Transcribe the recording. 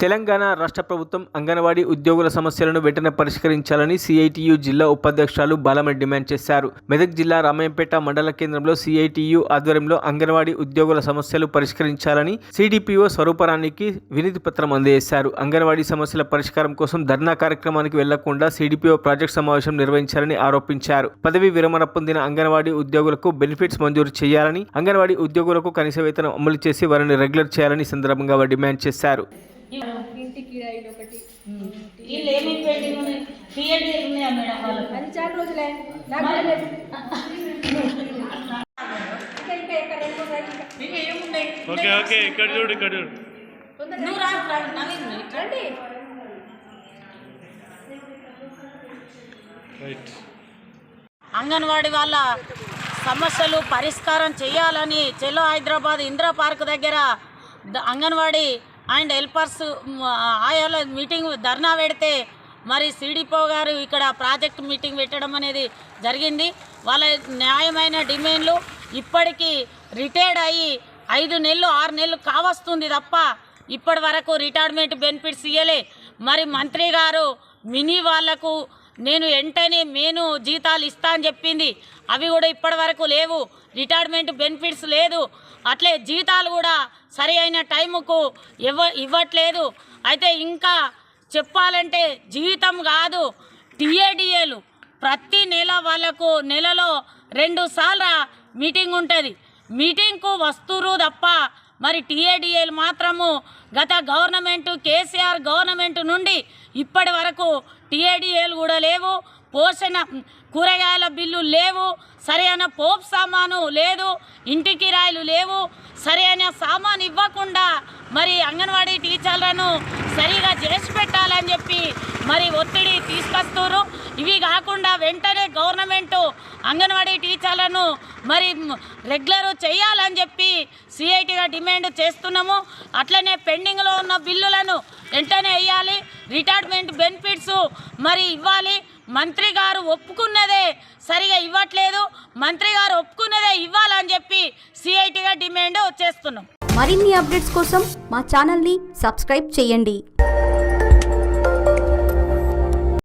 తెలంగాణ రాష్ట్ర ప్రభుత్వం అంగన్వాడీ ఉద్యోగుల సమస్యలను వెంటనే పరిష్కరించాలని సిఐటియు జిల్లా ఉపాధ్యక్షులు బాలమణి డిమాండ్ చేశారు. మెదక్ జిల్లా రామాయంపేట మండల కేంద్రంలో సిఐటియు ఆధ్వర్యంలో అంగన్వాడీ ఉద్యోగుల సమస్యలు పరిష్కరించాలని సిడిపిఓ స్వరూపరానికి వినతి పత్రం అందజేశారు. అంగన్వాడీ సమస్యల పరిష్కారం కోసం ధర్నా కార్యక్రమానికి వెళ్లకుండా సిడిపిఓ ప్రాజెక్ట్ సమావేశం నిర్వహించారని ఆరోపించారు. పదవి విరమణ పొందిన అంగన్వాడీ ఉద్యోగులకు బెనిఫిట్స్ మంజూరు చేయాలని, అంగన్వాడీ ఉద్యోగులకు కనీస వేతనం అమలు చేసి వారిని రెగ్యులర్ చేయాలని సందర్భంగా వారు డిమాండ్ చేశారు. ఇంటికి రైలు ఒకటి చాలా రోజులే ఇక్కడ చూడు అంగన్వాడీ వాళ్ళ సమస్యలు పరిష్కారం చేయాలని చెలో హైదరాబాద్ ఇందిరా పార్క్ దగ్గర అంగన్వాడీ అండ్ హెల్పర్స్ ఆయాల మీటింగ్ ధర్నా పెడితే మరి సిడిపో గారు ఇక్కడ ప్రాజెక్ట్ మీటింగ్ పెట్టడం అనేది జరిగింది. వాళ్ళ న్యాయమైన డిమాండ్లు ఇప్పటికీ రిటైర్డ్ అయ్యి 5 నెలలు 6 నెలలు కావస్తుంది తప్ప ఇప్పటి వరకు రిటైర్మెంట్ బెనిఫిట్స్ ఇవ్వలే. మరి మంత్రి గారు మినీ వాళ్లకు నేను వెంటనే జీతాలు ఇస్తా అని చెప్పింది, అవి కూడా ఇప్పటి వరకు లేవు. రిటైర్మెంట్ బెనిఫిట్స్ లేదు, అట్లే జీతాలు కూడా సరి అయిన టైముకు ఇవ్వట్లేదు. అయితే ఇంకా చెప్పాలంటే జీవితం కాదు, టీఏడిఏలు ప్రతి నెల వాళ్ళకు నెలలో 2 సార్లు మీటింగ్ ఉంటుంది. మీటింగ్కు వస్తురు తప్ప మరి టీఏడిఏలు మాత్రము గత గవర్నమెంటు కేసీఆర్ గవర్నమెంట్ నుండి ఇప్పటి వరకు టీఏడిఏలు కూడా లేవు. పోషణ కూరగాయల బిల్లు లేవు, సరైన పోపు సామాను లేదు, ఇంటి కిరాయిలు లేవు. సరైన సామాను ఇవ్వకుండా మరి అంగన్వాడీ టీచర్లను సరిగా చేసి పెట్టాలని చెప్పి మరి ఒత్తిడి తీసుకొస్తారు. ఇవి కాకుండా వెంటనే గవర్నమెంటు అంగన్వాడీ టీచర్లను మరి రెగ్యులర్ చేయాలని చెప్పి సిఐటిగా డిమాండ్ చేస్తున్నాము. అట్లనే పెండింగ్లో ఉన్న బిల్లులను వెంటనే వేయాలి, రిటైర్మెంట్ బెనిఫిట్స్ మరి ఇవ్వాలి. మంత్రి గారు ఒప్పుకున్నదే సరిగా ఇవ్వట్లేదు, మంత్రి గారు ఒప్పుకున్నదే ఇవ్వాలని చెప్పి సిఐటిగా డిమాండ్ చేస్తున్నాం. మరిన్ని అప్డేట్స్ కోసం మా ఛానల్ని సబ్స్క్రైబ్ చేయండి.